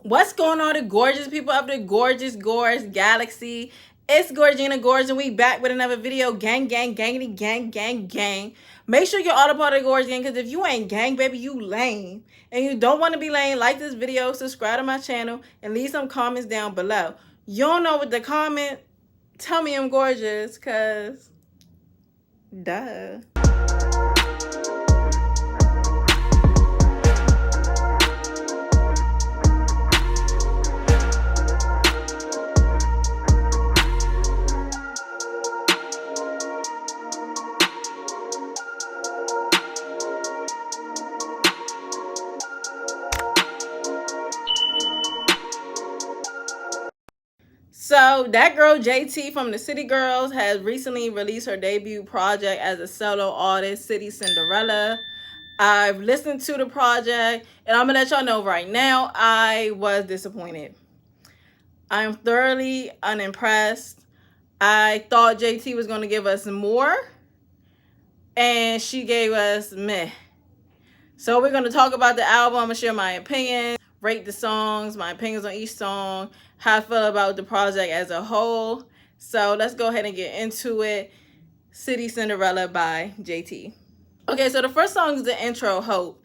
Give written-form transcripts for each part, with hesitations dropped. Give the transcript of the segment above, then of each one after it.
What's going on, the gorgeous people of the gorgeous galaxy? It's Gorgina Gorge, and we back with another video. Gang, gang, gangity, gang, gang, gang. Make sure you're all a part of the Gorge gang, because if you ain't gang, baby, you lame. And you don't want to be lame, like this video, subscribe to my channel, and leave some comments down below. You don't know what to comment? Tell me I'm gorgeous, because duh. So that girl JT from the City Girls has recently released her debut project as a solo artist, City Cinderella. I've listened to the project, and I'm gonna let y'all know right now, I was disappointed. I'm thoroughly unimpressed. I thought JT was gonna give us more, and she gave us meh. So we're gonna talk about the album. I'm gonna share my opinions, rate the songs, my opinions on each song, how I feel about the project as a whole. So let's go ahead and get into it. City Cinderella by JT. Okay, so the first song is the intro, Hope.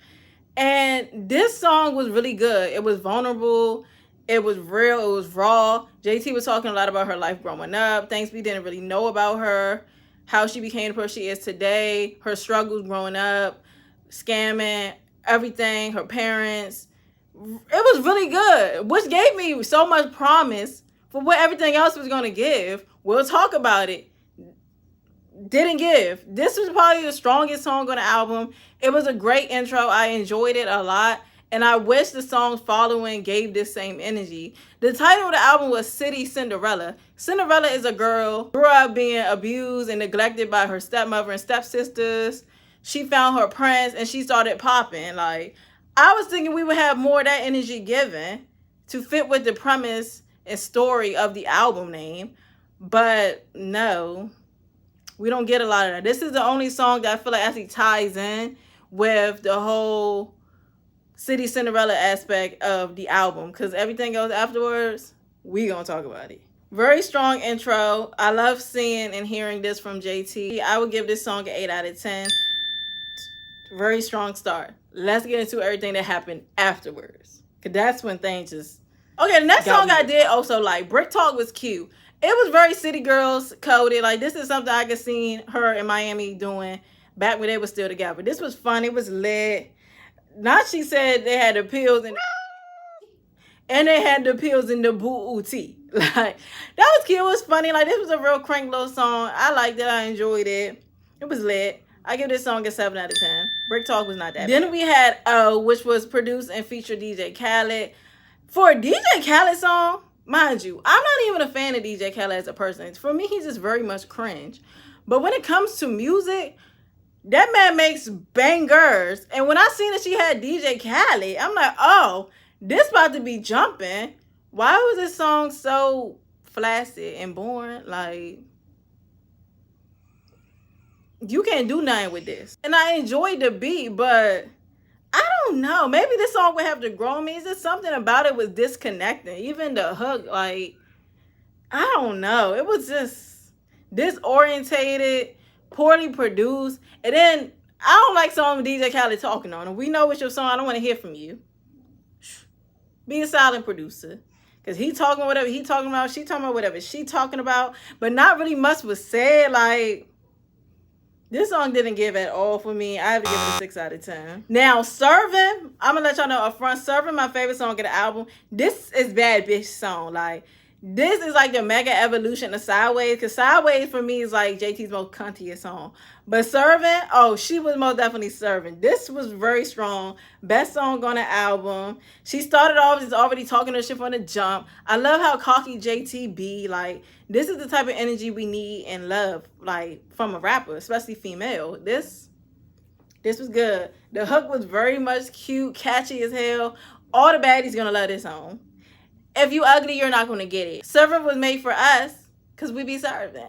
And this song was really good. It was vulnerable. It was real. It was raw. JT was talking a lot about her life growing up, things we didn't really know about her, how she became the person she is today, her struggles growing up, scamming, everything, her parents. It was really good, which gave me so much promise for what everything else was going to give. We'll talk about it. Didn't give. This was probably the strongest song on the album. It was a great intro. I enjoyed it a lot, and I wish the songs following gave this same energy. The title of the album was City Cinderella. Cinderella is a girl who grew up being abused and neglected by her stepmother and stepsisters. She found her prince, and she started popping. Like, I was thinking we would have more of that energy given to fit with the premise and story of the album name. But no, we don't get a lot of that. This is the only song that I feel like actually ties in with the whole City Cinderella aspect of the album, because everything else afterwards, we gonna talk about it. Very strong intro. I love seeing and hearing this from JT. I would give this song an 8 out of 10. Very strong start. Let's get into everything that happened afterwards, because that's when things just... Okay, the next song I did also like. Brick Talk was cute. It was very City Girls coded. Like, this is something I could see her in Miami doing back when they were still together. This was fun. It was lit. Not she said they had the pills and they had the pills in the booty. Like, that was cute. It was funny. Like, this was a real crank little song. I liked it. I enjoyed it. It was lit. I give this song a 7 out of 10. Brick Talk was not that bad. Then we had O, which was produced and featured DJ Khaled. For a DJ Khaled song, mind you, I'm not even a fan of DJ Khaled as a person. For me, he's just very much cringe. But when it comes to music, that man makes bangers. And when I seen that she had DJ Khaled, I'm like, oh, this about to be jumping. Why was this song so flaccid and boring? Like, you can't do nothing with this. And I enjoyed the beat, but I don't know. Maybe this song would have to grow on me. It's just something about it was disconnecting. Even the hook, like, I don't know. It was just disorientated, poorly produced. And then I don't like songs with DJ Khaled talking on them. We know it's your song. I don't want to hear from you. Be a silent producer. Because he talking whatever he talking about. She talking about whatever she talking about. But not really much was said. Like, this song didn't give at all for me. I have to give it a 6 out of 10. Now, Serving, I'm going to let y'all know up front. Serving, my favorite song of the album. This is Bad Bitch song. Like, this is like the mega evolution of Sideways. Because Sideways, for me, is like JT's most cuntiest song. But Serving, oh, she was most definitely serving. This was very strong. Best song on the album. She started off just already talking her shit from the jump. I love how cocky JT be. Like, this is the type of energy we need and love, like, from a rapper, especially female. This was good. The hook was very much cute, catchy as hell. All the baddies gonna love this song. If you ugly, you're not gonna get it. Serving was made for us, because we be serving.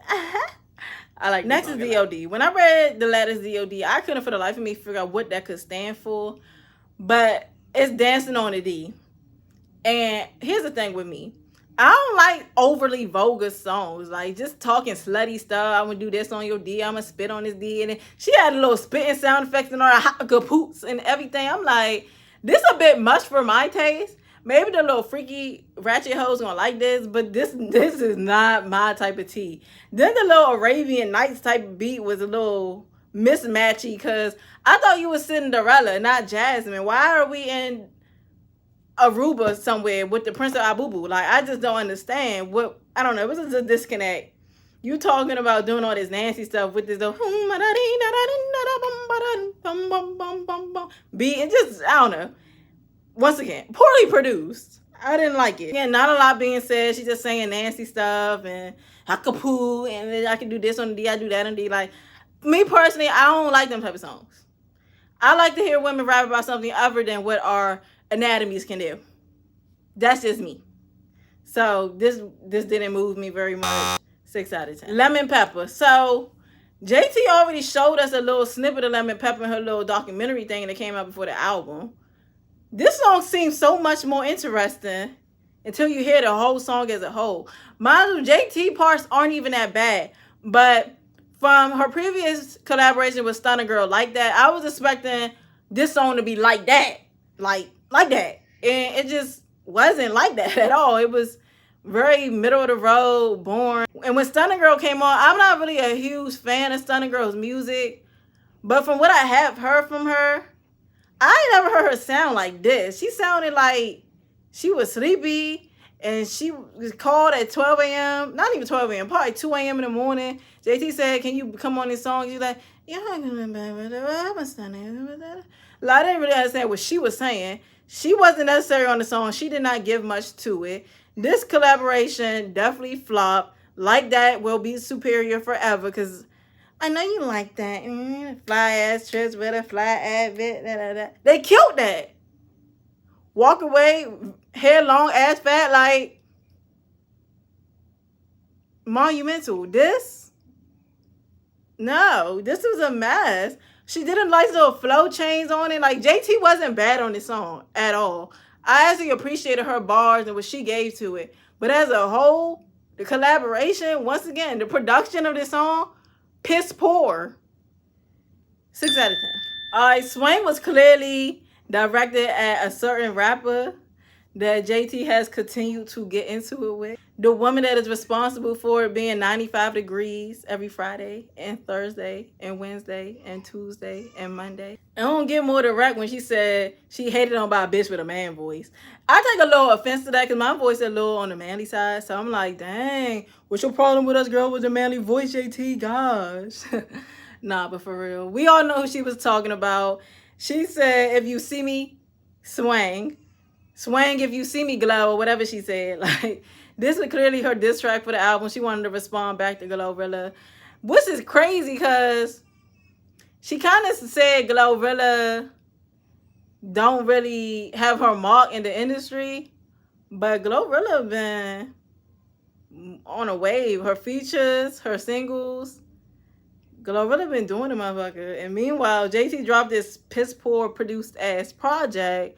I like. Next is DOD. When I read the letters DOD, I couldn't for the life of me figure out what that could stand for. But it's dancing on the D. And here's the thing with me. I don't like overly vulgar songs, like just talking slutty stuff. I'm gonna do this on your D. I'm gonna spit on this D, and then she had a little spitting sound effects and all the hot kapoots and everything. I'm like, this a bit much for my taste. Maybe the little freaky ratchet hoes gonna like this, but this is not my type of tea. Then the little Arabian Nights type beat was a little mismatchy because I thought you was Cinderella, not Jasmine. Why are we in Aruba somewhere with the Prince of Abubu? Like, I just don't understand what, I don't know. It was just a disconnect. You talking about doing all this nasty stuff with this little beat and just, I don't know. Once again, poorly produced. I didn't like it. Again, not a lot being said. She's just saying nasty stuff and hakapoo, and then I can do this on the D, I do that on the D. Like, me personally, I don't like them type of songs. I like to hear women rap about something other than what our anatomies can do. That's just me. So this didn't move me very much. 6 out of 10. Lemon Pepper. So JT already showed us a little snippet of Lemon Pepper in her little documentary thing that came out before the album. This song seems so much more interesting until you hear the whole song as a whole. Mind you, JT parts aren't even that bad, but from her previous collaboration with Stunner Girl, Like That, I was expecting this song to be like that. Like that. And it just wasn't like that at all. It was very middle of the road, boring. And when Stunner Girl came on, I'm not really a huge fan of Stunner Girl's music, but from what I have heard from her, I ain't never heard her sound like this. She sounded like she was sleepy, and she was called at 12 a.m. Not even 12 a.m., probably 2 a.m. in the morning. JT said, can you come on this song? She's like, yeah, I'm stunning. Like, I didn't really understand what she was saying. She wasn't necessary on the song. She did not give much to it. This collaboration definitely flopped. Like That will be superior forever, because I know you like that. Fly ass trips with a fly ass bit. They killed that. Walk away, hair long, ass fat, like monumental. This? No, this was a mess. She did a nice little flow chains on it. Like, JT wasn't bad on this song at all. I actually appreciated her bars and what she gave to it. But as a whole, the collaboration, once again, the production of this song, piss poor. 6 out of 10. All right, Swing was clearly directed at a certain rapper that JT has continued to get into it with. The woman that is responsible for it being 95 degrees every Friday and Thursday and Wednesday and Tuesday and Monday. I don't get more direct when she said she hated on by a bitch with a man voice. I take a little offense to that because my voice is a little on the manly side. So I'm like, dang, what's your problem with us, girl, with the manly voice, JT? Gosh. Nah, but for real. We all know who she was talking about. She said, if you see me, swing. Swing if you see me, glow, or whatever she said. Like, this was clearly her diss track for the album. She wanted to respond back to Glorilla. Which is crazy because she kind of said Glorilla don't really have her mark in the industry. But Glorilla been on a wave. Her features, her singles. Glorilla been doing the motherfucker. And meanwhile, JT dropped this piss poor produced ass project.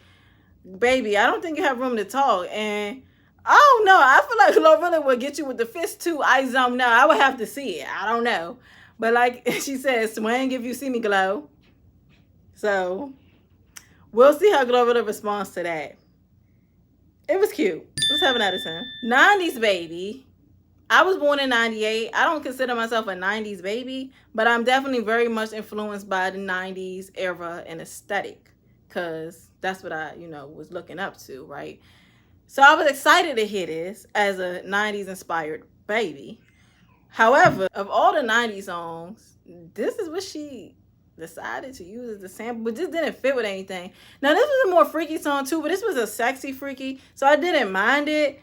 Baby, I don't think you have room to talk. And I don't know. I feel like Glorilla would get you with the fist too. I don't know. I would have to see it. I don't know. But like she said, swing if you see me, glow. So we'll see how Glorilla responds to that. It was cute. It was 7 out of 10. 90s baby. I was born in 98. I don't consider myself a 90s baby, but I'm definitely very much influenced by the 90s era and aesthetic, because that's what I, was looking up to, right? So I was excited to hear this as a 90s inspired baby. However, of all the 90s songs, this is what she decided to use as the sample, but this didn't fit with anything. Now, this was a more freaky song too, but this was a sexy freaky, so I didn't mind it.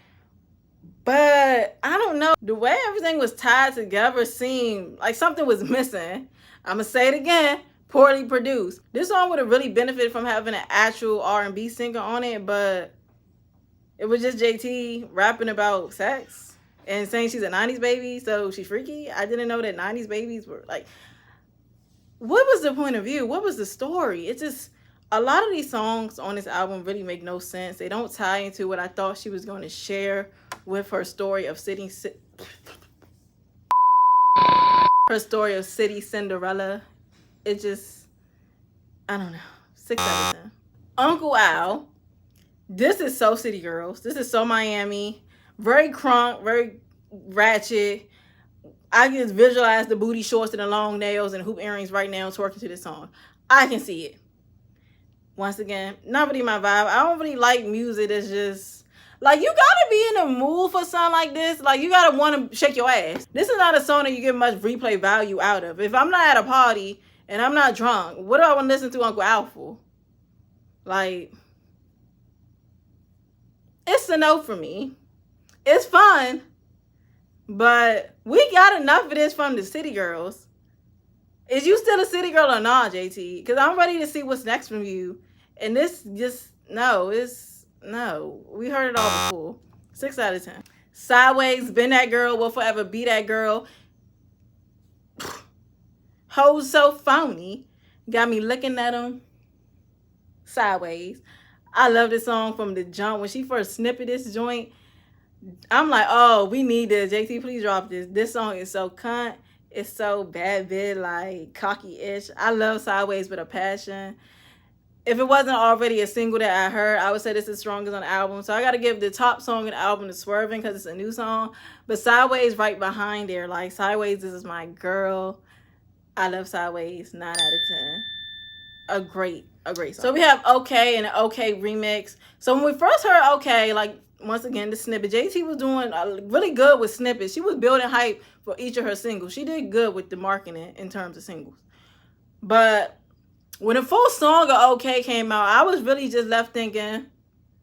But I don't know, the way everything was tied together seemed like something was missing. I'm gonna say it again, poorly produced. This song would have really benefited from having an actual R&B singer on it, but it was just JT rapping about sex and saying she's a 90s baby, so she's freaky. I didn't know that 90s babies were like, what was the point of view? What was the story? It's just A lot of these songs on this album really make no sense. They don't tie into what I thought she was going to share with her story of her story of City Cinderella. It just, I don't know. 6 out of 10. Uncle Al. This is so City Girls. This is so Miami. Very crunk, very ratchet. I can just visualize the booty shorts and the long nails and hoop earrings right now twerking to this song. I can see it. Once again, not really my vibe. I don't really like music that's just like, you gotta be in the mood for something like this. Like, you gotta want to shake your ass. This is not a song that you get much replay value out of. If I'm not at a party and I'm not drunk, what do I want to listen to Uncle Al for? Like, it's a no for me. It's fun, but we got enough of this from the City Girls. Is you still a City Girl or not, JT? Because I'm ready to see what's next from you. And this just, no, it's, no. We heard it all before. 6 out of 10. Sideways, been that girl, will forever be that girl. Hoes so phony. Got me looking at them sideways. I love this song from the jump. When she first snipped this joint, I'm like, oh, we need this. JT, please drop this. This song is so cunt. It's so bad bit, like cocky-ish. I love Sideways with a passion. If it wasn't already a single that I heard, I would say this is strongest on the album. So I got to give the top song on the album to Swerving because it's a new song. But Sideways right behind there. Like, Sideways, this is my girl. I love Sideways. 9 out of 10. A great song. So we have Okay and an Okay remix. So when we first heard Okay, like, once again, the snippet, JT was doing really good with snippets. She was building hype for each of her singles. She did good with the marketing in terms of singles. But when the full song of Okay came out, I was really just left thinking,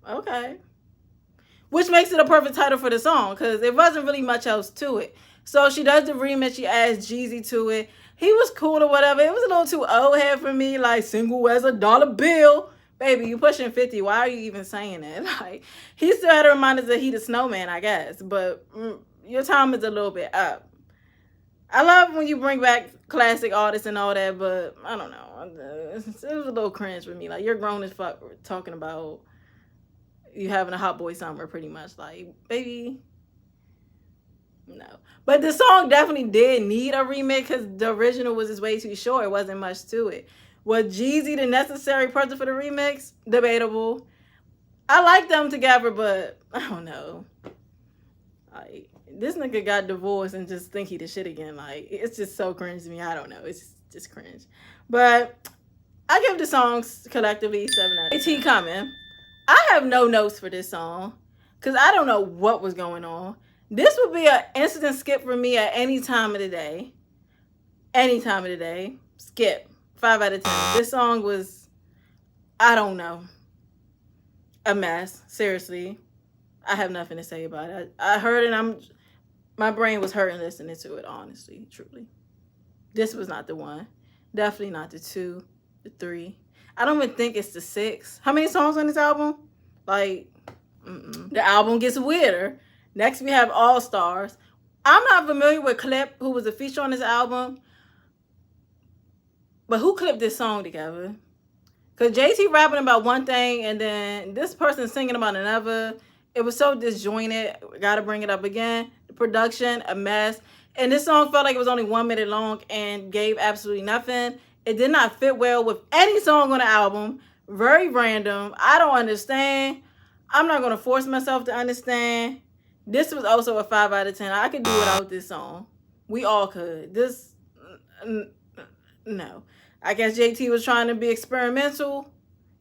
okay. Which makes it a perfect title for the song because there wasn't really much else to it. So she does the remix. She adds Jeezy to it. He was cool or whatever. It was a little too old head for me, like single as a dollar bill. Baby, you pushing 50. Why are you even saying that? Like, he still had to remind us that he the snowman, I guess. But your time is a little bit up. I love when you bring back classic artists and all that, but I don't know. It was a little cringe for me. Like, you're grown as fuck talking about you having a hot boy summer, pretty much. Like, baby, no. But the song definitely did need a remix because the original was just way too short. It wasn't much to it. Was Jeezy the necessary person for the remix? Debatable. I like them together, but I don't know. Like, this nigga got divorced and just think he the shit again. Like, it's just so cringe to me. I don't know. It's just cringe. But I give the songs collectively 7 out of 10. AT coming. I have no notes for this song because I don't know what was going on. This would be an instant skip for me at any time of the day. Any time of the day. Skip. 5 out of 10. This song was, I don't know, a mess. Seriously. I have nothing to say about it. I heard it. My brain was hurting listening to it, honestly, truly. This was not the one. Definitely not the 2, the 3. I don't even think it's the 6. How many songs on this album? Like, the album gets weirder. Next, we have All Stars. I'm not familiar with Clip, who was a feature on this album. But who clipped this song together? Because JT rapping about one thing and then this person singing about another. It was so disjointed. Gotta bring it up again. The production, a mess. And this song felt like it was only 1 minute long and gave absolutely nothing. It did not fit well with any song on the album. Very random. I don't understand. I'm not going to force myself to understand. This was also a 5 out of 10. I could do without this song. We all could. This, no. I guess JT was trying to be experimental,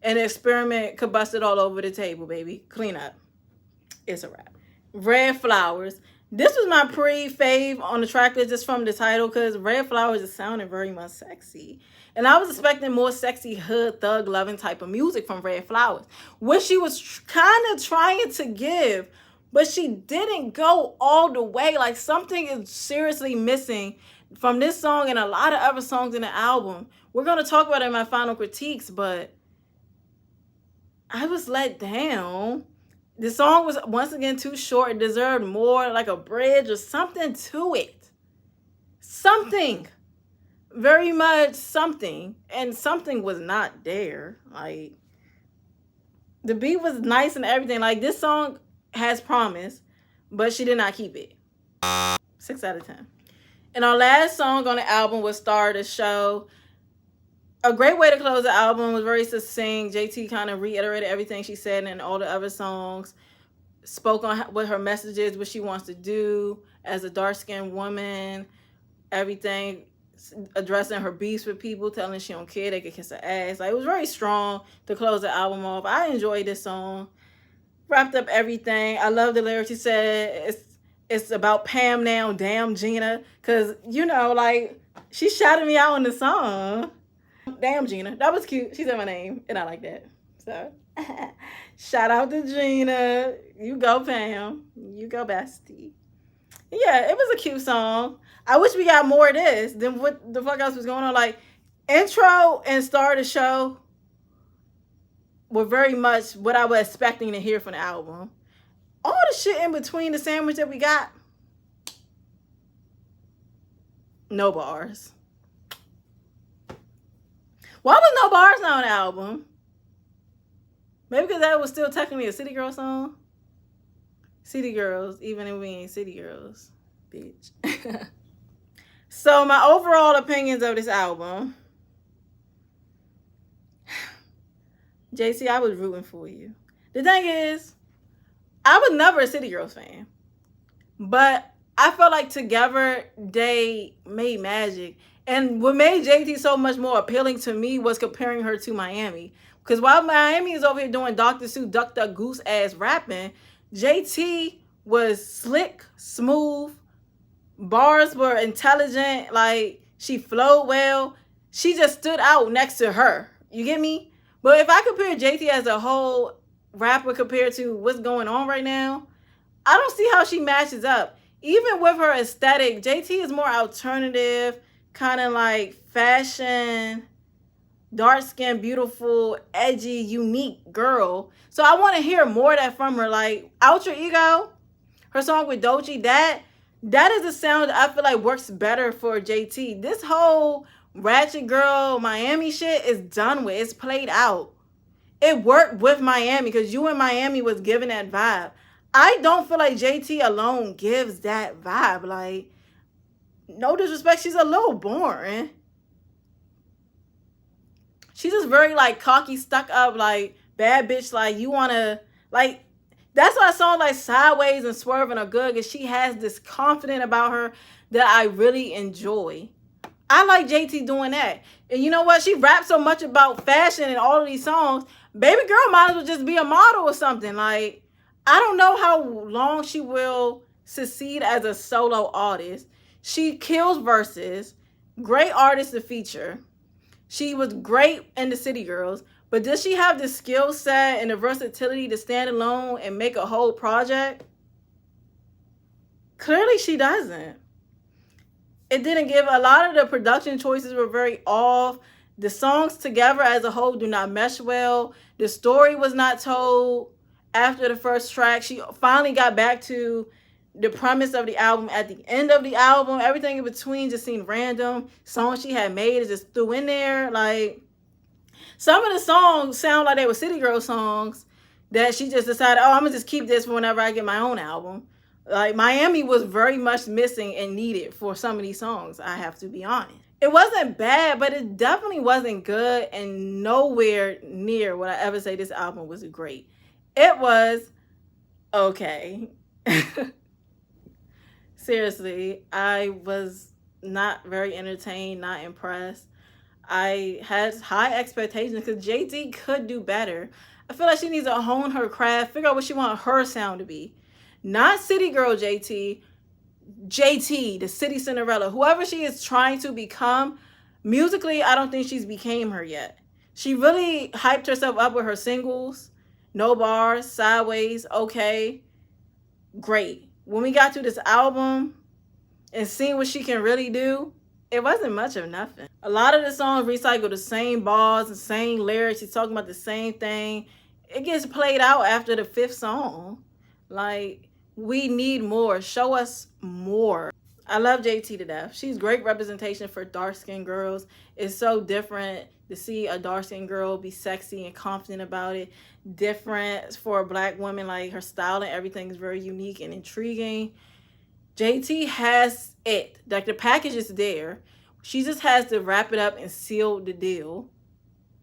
and the experiment could bust it all over the table, baby. Clean up. It's a wrap. Red Flowers. This was my pre-fave on the track list just from the title because Red Flowers is sounding very much sexy. And I was expecting more sexy hood, thug-loving type of music from Red Flowers, which she was kind of trying to give, but she didn't go all the way. Like, something is seriously missing from this song and a lot of other songs in the album. We're going to talk about it in my final critiques, but I was let down. The song was, once again, too short. It deserved more, like a bridge or something to it. Something. very much something, and something was not there. Like, the beat was nice and everything. Like, this song has promise, but she did not keep it. 6 out of 10. And our last song on the album was Star of the Show. A great way to close the album. Was very succinct. JT kind of reiterated everything she said in all the other songs. Spoke on what her message is, what she wants to do as a dark-skinned woman, everything, addressing her beefs with people, telling her she don't care, they could kiss her ass. Like, it was very strong to close the album off. I enjoyed this song. Wrapped up everything. I love the lyrics. She said it's about Pam now, damn Gina. Because, you know, like, she shouted me out in the song. Damn Gina. That was cute. She said my name, and I like that. So, shout out to Gina. You go, Pam. You go, bestie. Yeah, it was a cute song. I wish we got more of this than what the fuck else was going on. Like, intro and Star of the Show were very much what I was expecting to hear from the album. All the shit in between the sandwich that we got, no bars. Why was no bars on the album? Maybe because that was still technically a City Girl song. City Girls, even if we ain't City Girls, bitch. So my overall opinions of this album. JC, I was rooting for you. The thing is, I was never a City Girls fan. But I felt like together they made magic. And what made JT so much more appealing to me was comparing her to Miami. Because while Miami is over here doing Dr. Seuss, Duck Duck Goose ass rapping, JT was slick, smooth, bars were intelligent, like she flowed well. She just stood out next to her. You get me? But if I compare JT as a whole rapper compared to what's going on right now, I don't see how she matches up. Even with her aesthetic, JT is more alternative, kind of like fashion, dark-skinned, beautiful, edgy, unique girl. So I want to hear more of that from her. Like, Out Your Ego, her song with Doechii, that is a sound that I feel like works better for JT. This whole Ratchet Girl Miami shit is done with. It's played out. It worked with Miami because You in Miami was giving that vibe. I don't feel like JT alone gives that vibe. Like, no disrespect, she's a little boring. She's just very, like, cocky, stuck up, like, bad bitch. Like, you want to, like, that's why songs like Sideways and Swerving are good, because she has this confidence about her that I really enjoy. I like JT doing that. And you know what? She raps so much about fashion in all of these songs. Baby girl might as well just be a model or something. Like, I don't know how long she will succeed as a solo artist. She kills verses. Great artist to feature. She was great in the City Girls. But does she have the skill set and the versatility to stand alone and make a whole project? Clearly she doesn't. It didn't give, a lot of the production choices were very off. The songs together as a whole do not mesh well. The story was not told after the first track. She finally got back to the premise of the album at the end of the album. Everything in between just seemed random. Songs she had made is just threw in there. Like, some of the songs sound like they were City Girl songs that she just decided, oh, I'm going to just keep this for whenever I get my own album. Like, Miami was very much missing and needed for some of these songs, I have to be honest. It wasn't bad, but it definitely wasn't good, and nowhere near would I ever say this album was great. It was okay. Seriously, I was not very entertained, not impressed. I had high expectations because JT could do better. I feel like she needs to hone her craft, figure out what she wants her sound to be. Not City Girl JT, JT, the City Cinderella, whoever she is trying to become. Musically, I don't think she's became her yet. She really hyped herself up with her singles. No Bars, Sideways, okay, great. When we got to this album and seeing what she can really do, it wasn't much of nothing. A lot of the songs recycle the same bars, the same lyrics. She's talking about the same thing. It gets played out after the 5th song. Like, we need more. Show us more. I love JT to death. She's great representation for dark-skinned girls. It's so different to see a dark-skinned girl be sexy and confident about it. Different for a black woman, like her style and everything is very unique and intriguing. JT has it. Like the package is there. She just has to wrap it up and seal the deal.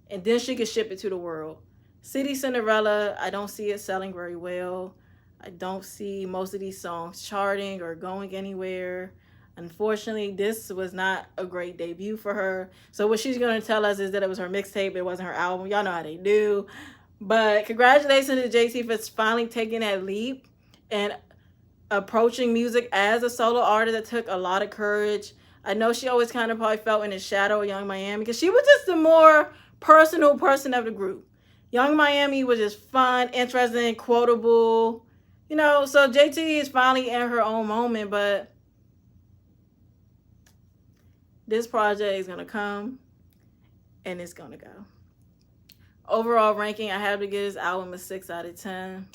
And then she can ship it to the world. City Cinderella, I don't see it selling very well. I don't see most of these songs charting or going anywhere. Unfortunately, this was not a great debut for her. So what she's going to tell us is that it was her mixtape, it wasn't her album. Y'all know how they do. But congratulations to JT for finally taking that leap and approaching music as a solo artist. That took a lot of courage. I know she always kind of probably felt in the shadow of Young Miami because she was just the more personal person of the group. Young Miami was just fun, interesting, quotable. You know, so JT is finally in her own moment, but this project is going to come and it's going to go. Overall ranking, I have to give this album a 6 out of 10.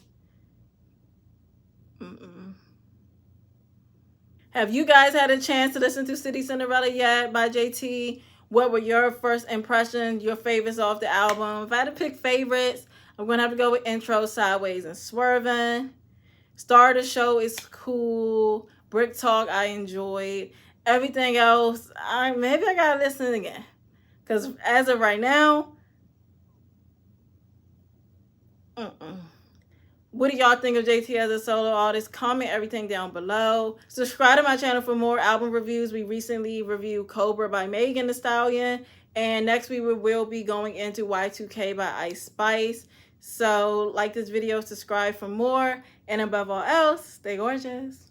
Have you guys had a chance to listen to City Cinderella yet by JT? What were your first impressions, your favorites off the album? If I had to pick favorites, I'm going to have to go with Intro, Sideways, and Swervin'. Star of the Show is cool. Brick Talk, I enjoyed. Everything else, maybe I got to listen again. Because as of right now, what do y'all think of JT as a solo artist? Comment everything down below. Subscribe to my channel for more album reviews. We recently reviewed Cobra by Megan Thee Stallion. And next we will be going into Y2K by Ice Spice. So like this video, subscribe for more. And above all else, stay gorgeous.